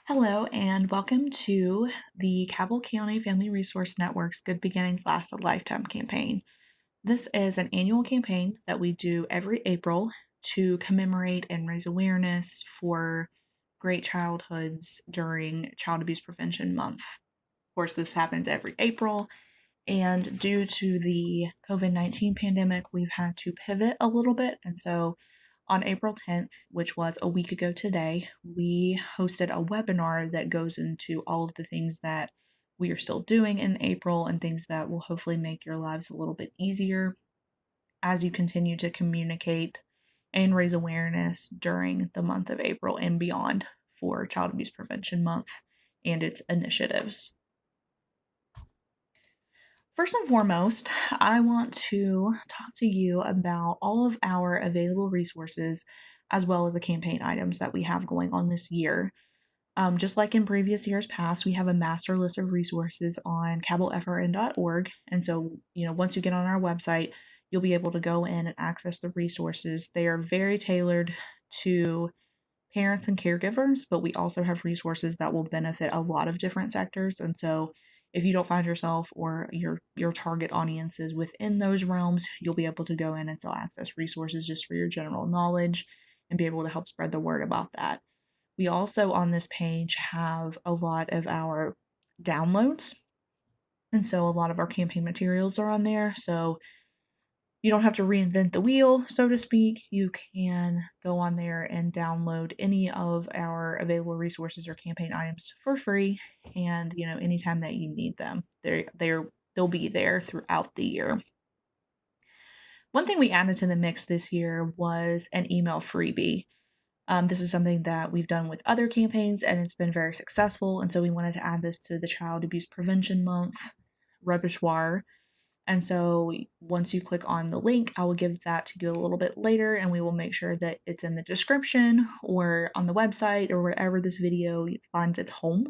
Hello, and welcome to the Cabell County Family Resource Network's Good Beginnings Last a Lifetime campaign. This is an annual campaign that we do every April to commemorate and raise awareness for great childhoods during Child Abuse Prevention Month. Of course, this happens every April, and due to the COVID-19 pandemic, we've had to pivot a little bit. And so on April 10th, which was a week ago today, we hosted a webinar that goes into all of the things that we are still doing in April and things that will hopefully make your lives a little bit easier as you continue to communicate and raise awareness during the month of April and beyond for Child Abuse Prevention Month and its initiatives. First and foremost, I want to talk to you about all of our available resources as well as the campaign items that we have going on this year. Just like in previous years past, we have a master list of resources on cabellfrn.org. And so, once you get on our website, you'll be able to go in and access the resources. They are very tailored to parents and caregivers, but we also have resources that will benefit a lot of different sectors. And so if you don't find yourself or your target audiences within those realms, you'll be able to go in and still access resources just for your general knowledge and be able to help spread the word about that. We also on this page have a lot of our downloads. And so a lot of our campaign materials are on there. So you don't have to reinvent the wheel, so to speak. You can go on there and download any of our available resources or campaign items for free. And, anytime that you need them, they'll be there throughout the year. One thing we added to the mix this year was an email freebie. This is something that we've done with other campaigns and it's been very successful. And so we wanted to add this to the Child Abuse Prevention Month repertoire. And so once you click on the link, I will give that to you a little bit later, and we will make sure that it's in the description or on the website or wherever this video finds its home.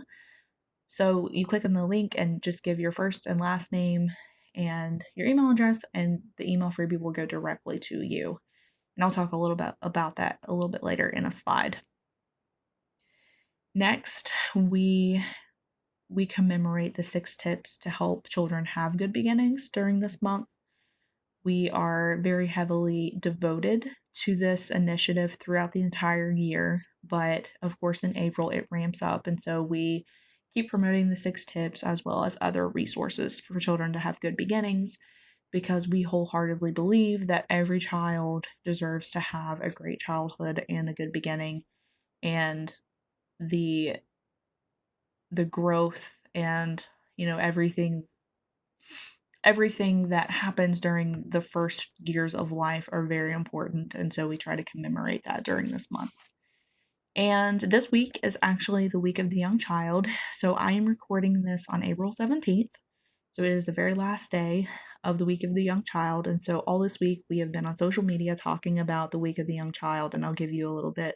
So you click on the link and just give your first and last name and your email address, and the email freebie will go directly to you. And I'll talk a little bit about that a little bit later in a slide. Next, we commemorate the 6 tips to help children have good beginnings during this month. We are very heavily devoted to this initiative throughout the entire year, but of course in April it ramps up, and so we keep promoting the 6 tips as well as other resources for children to have good beginnings because we wholeheartedly believe that every child deserves to have a great childhood and a good beginning, and the growth and everything that happens during the first years of life are very important, and so we try to commemorate that during this month. And this week is actually the week of the young child, so I am recording this on April 17th, so it is the very last day of the week of the young child. And so all this week we have been on social media talking about the week of the young child, and I'll give you a little bit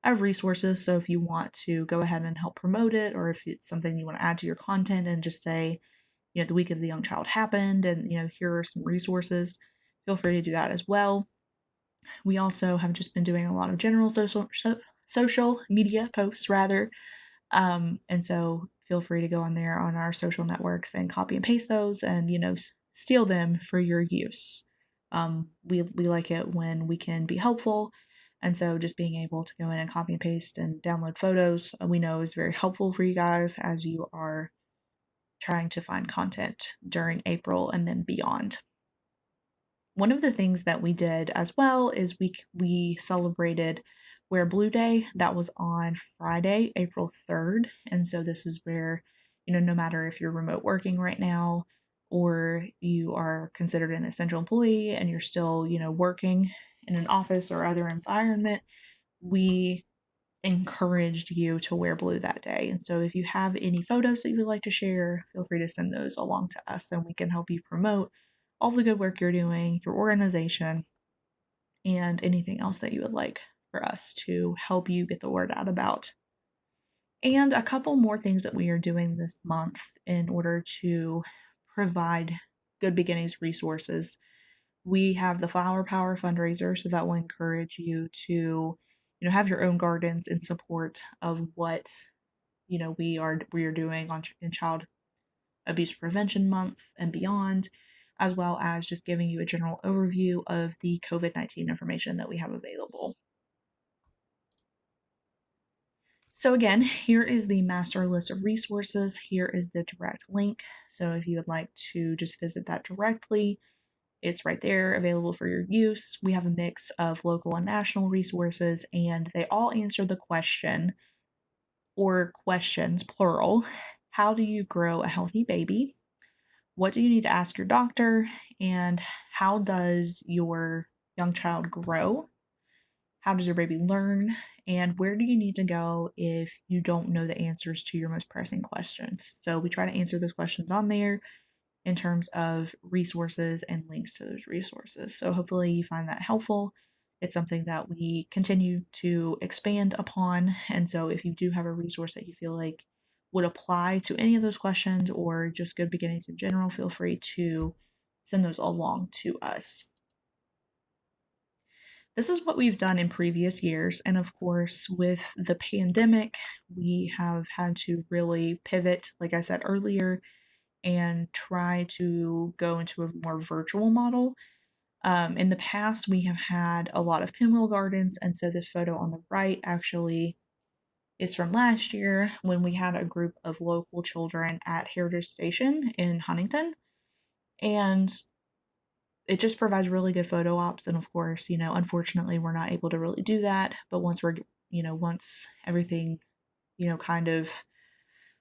of resources. So if you want to go ahead and help promote it, or if it's something you want to add to your content and just say, the week of the young child happened and, here are some resources, feel free to do that as well. We also have just been doing a lot of general social media posts rather. And so feel free to go on there on our social networks and copy and paste those and, steal them for your use. We like it when we can be helpful. And so just being able to go in and copy and paste and download photos, we know is very helpful for you guys as you are trying to find content during April and then beyond. One of the things that we did as well is we celebrated Wear Blue Day. That was on Friday, April 3rd. And so this is where, no matter if you're remote working right now or you are considered an essential employee and you're still, working in an office or other environment, we encouraged you to wear blue that day. And so if you have any photos that you would like to share, feel free to send those along to us and we can help you promote all the good work you're doing, your organization, and anything else that you would like for us to help you get the word out about. And a couple more things that we are doing this month in order to provide good beginnings resources. We have the Flower Power fundraiser, so that will encourage you to have your own gardens in support of what we are doing in Child Abuse Prevention Month and beyond, as well as just giving you a general overview of the COVID-19 information that we have available. So again, here is the master list of resources. Here is the direct link. So if you would like to just visit that directly, it's right there available for your use. We have a mix of local and national resources, and they all answer the question, or questions, plural: how do you grow a healthy baby? What do you need to ask your doctor? And how does your young child grow? How does your baby learn? And where do you need to go if you don't know the answers to your most pressing questions? So we try to answer those questions on there in terms of resources and links to those resources. So hopefully you find that helpful. It's something that we continue to expand upon. And so if you do have a resource that you feel like would apply to any of those questions or just good beginnings in general, feel free to send those along to us. This is what we've done in previous years. And of course, with the pandemic, we have had to really pivot, like I said earlier, and try to go into a more virtual model. In the past, we have had a lot of pinwheel gardens, and so this photo on the right actually is from last year when we had a group of local children at Heritage Station in Huntington. And it just provides really good photo ops. And of course, unfortunately, we're not able to really do that. But once everything, kind of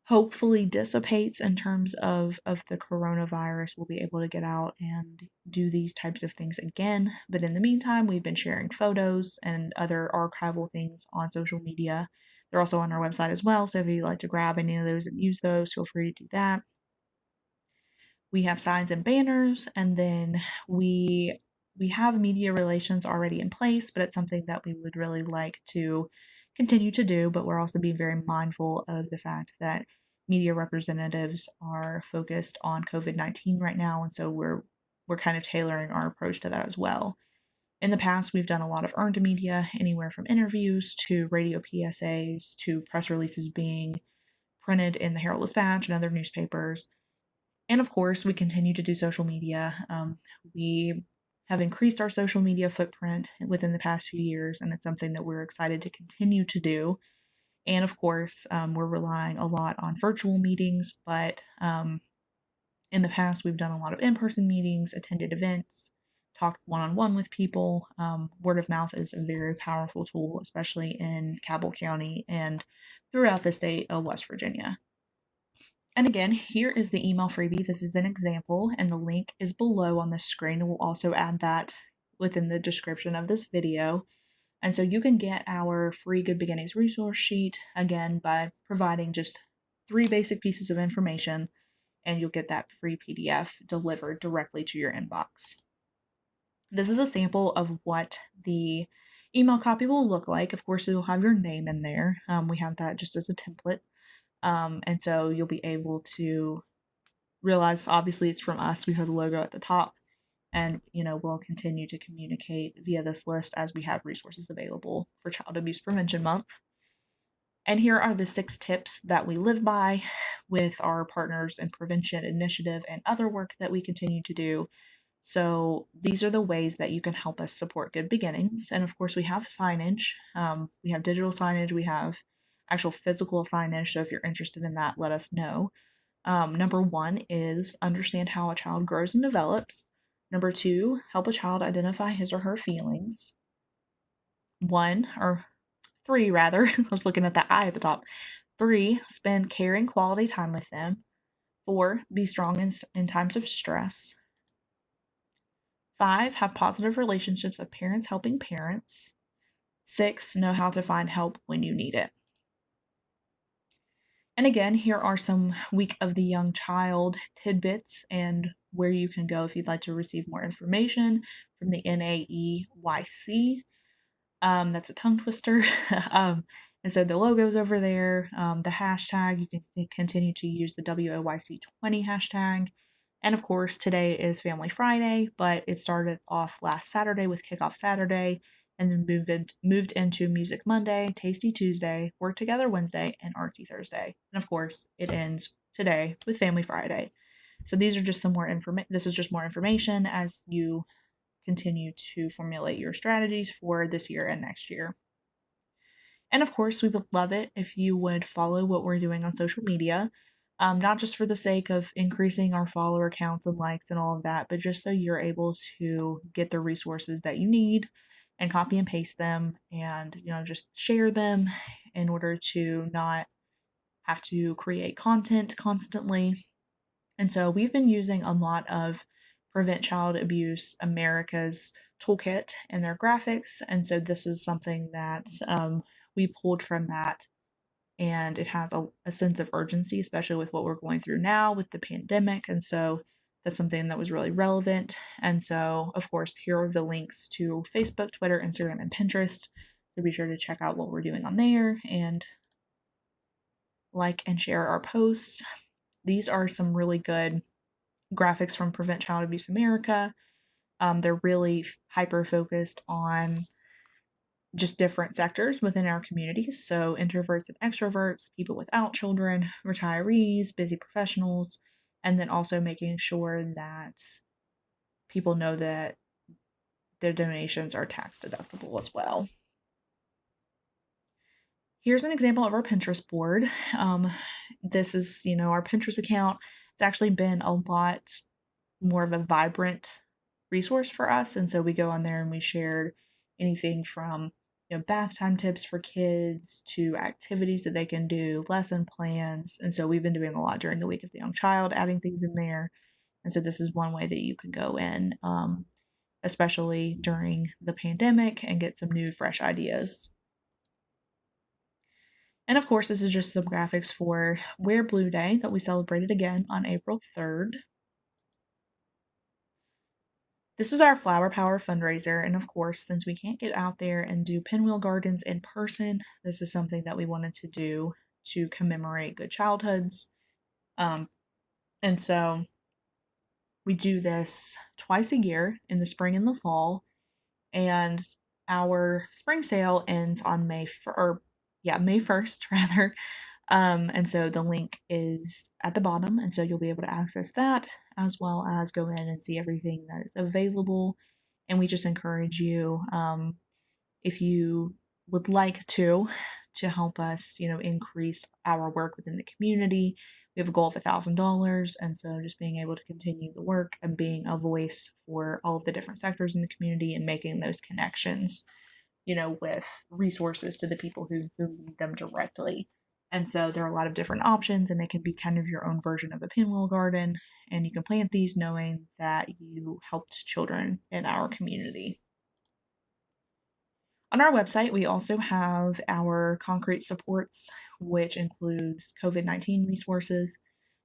hopefully dissipates in terms of the coronavirus, we'll be able to get out and do these types of things again. But in the meantime, we've been sharing photos and other archival things on social media. They're also on our website as well, so if you'd like to grab any of those and use those, feel free to do that. We have signs and banners, and then we have media relations already in place, but it's something that we would really like to continue to do. But we're also being very mindful of the fact that media representatives are focused on COVID-19 right now, and so we're kind of tailoring our approach to that as well. In the past, we've done a lot of earned media, anywhere from interviews to radio PSAs to press releases being printed in the Herald Dispatch and other newspapers. And of course, we continue to do social media. We have increased our social media footprint within the past few years, and it's something that we're excited to continue to do. And of course, we're relying a lot on virtual meetings, but in the past, we've done a lot of in person meetings, attended events, talked one on one with people. Word of mouth is a very powerful tool, especially in Cabell County and throughout the state of West Virginia. And again, here is the email freebie. This is an example, and the link is below on the screen. We'll also add that within the description of this video. And so you can get our free Good Beginnings resource sheet, again, by providing just 3 basic pieces of information, and you'll get that free PDF delivered directly to your inbox. This is a sample of what the email copy will look like. Of course, it'll have your name in there. We have that just as a template. And so you'll be able to realize, obviously, it's from us. We have the logo at the top, and we'll continue to communicate via this list as we have resources available for Child Abuse Prevention Month. And here are the 6 tips that we live by with our partners in prevention initiative and other work that we continue to do. So these are the ways that you can help us support Good Beginnings. And of course, we have signage. We have digital signage. We have actual physical signage. So if you're interested in that, let us know. Number 1 is understand how a child grows and develops. Number 2, help a child identify his or her feelings. 3 rather. I was looking at that I at the top. 3, spend caring quality time with them. 4, be strong in times of stress. 5, have positive relationships with parents helping parents. 6, know how to find help when you need it. And again, here are some Week of the Young Child tidbits and where you can go if you'd like to receive more information from the NAEYC. That's a tongue twister. And so the logo's over there. The hashtag, you can continue to use the WOYC20 hashtag. And of course, today is Family Friday, but it started off last Saturday with Kickoff Saturday. and then moved into Music Monday, Tasty Tuesday, Work Together Wednesday, and Artsy Thursday. And of course, it ends today with Family Friday. So these are just some more information. This is just more information as you continue to formulate your strategies for this year and next year. And of course, we would love it if you would follow what we're doing on social media, not just for the sake of increasing our follower counts and likes and all of that, but just so you're able to get the resources that you need and copy and paste them and, just share them in order to not have to create content constantly. And so we've been using a lot of Prevent Child Abuse America's toolkit and their graphics. And so this is something that we pulled from that. And it has a sense of urgency, especially with what we're going through now with the pandemic. And so that's something that was really relevant. And so, of course, here are the links to Facebook, Twitter, Instagram, and Pinterest. So be sure to check out what we're doing on there and like and share our posts. These are some really good graphics from Prevent Child Abuse America. They're really hyper focused on just different sectors within our communities. So, introverts and extroverts, people without children, retirees, busy professionals, and then also making sure that people know that their donations are tax deductible as well. Here's an example of our Pinterest board. This is, our Pinterest account. It's actually been a lot more of a vibrant resource for us. And so we go on there and we shared anything from, bath time tips for kids to activities that they can do, lesson plans. And so we've been doing a lot during the week of the young child, adding things in there. And so this is one way that you can go in, especially during the pandemic, and get some new, fresh ideas. And of course, this is just some graphics for Wear Blue Day that we celebrated again on April 3rd. This is our Flower Power fundraiser, and of course, since we can't get out there and do pinwheel gardens in person, this is something that we wanted to do to commemorate good childhoods. And so we do this twice a year in the spring and the fall, and our spring sale ends on May 1st rather. And so the link is at the bottom, and so you'll be able to access that as well as go in and see everything that is available. And we just encourage you, if you would like to help us, increase our work within the community. We have a goal of $1,000, and so just being able to continue the work and being a voice for all of the different sectors in the community and making those connections, with resources to the people who need them directly. And so there are a lot of different options, and they can be kind of your own version of a pinwheel garden. And you can plant these knowing that you helped children in our community. On our website, we also have our concrete supports, which includes COVID-19 resources.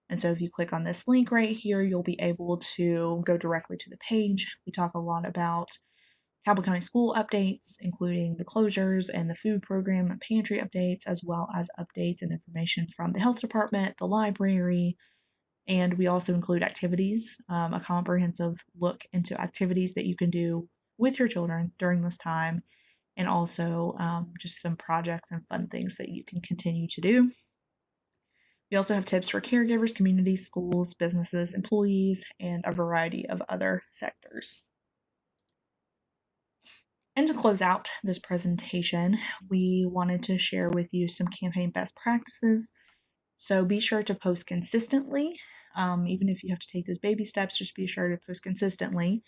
And so if you click on this link right here, you'll be able to go directly to the page. We talk a lot about Cabell County school updates, including the closures and the food program and pantry updates, as well as updates and information from the health department, the library, and we also include activities, a comprehensive look into activities that you can do with your children during this time, and also just some projects and fun things that you can continue to do. We also have tips for caregivers, communities, schools, businesses, employees, and a variety of other sectors. And to close out this presentation, we wanted to share with you some campaign best practices. So be sure to post consistently. Even if you have to take those baby steps, just be sure to post consistently.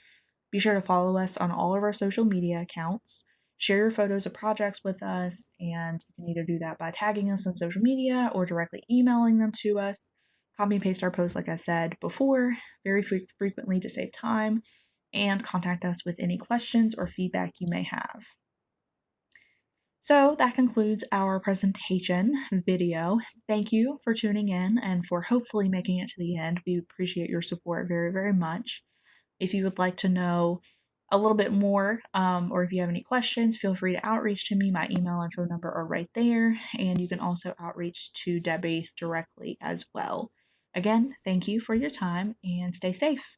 Be sure to follow us on all of our social media accounts. Share your photos of projects with us, and you can either do that by tagging us on social media or directly emailing them to us. Copy and paste our posts, like I said before, very frequently to save time, and contact us with any questions or feedback you may have. So that concludes our presentation video. Thank you for tuning in and for hopefully making it to the end. We appreciate your support very, very much. If you would like to know a little bit more, or if you have any questions, feel free to outreach to me. My email and phone number are right there, and you can also outreach to Debbie directly as well. Again, thank you for your time, and stay safe.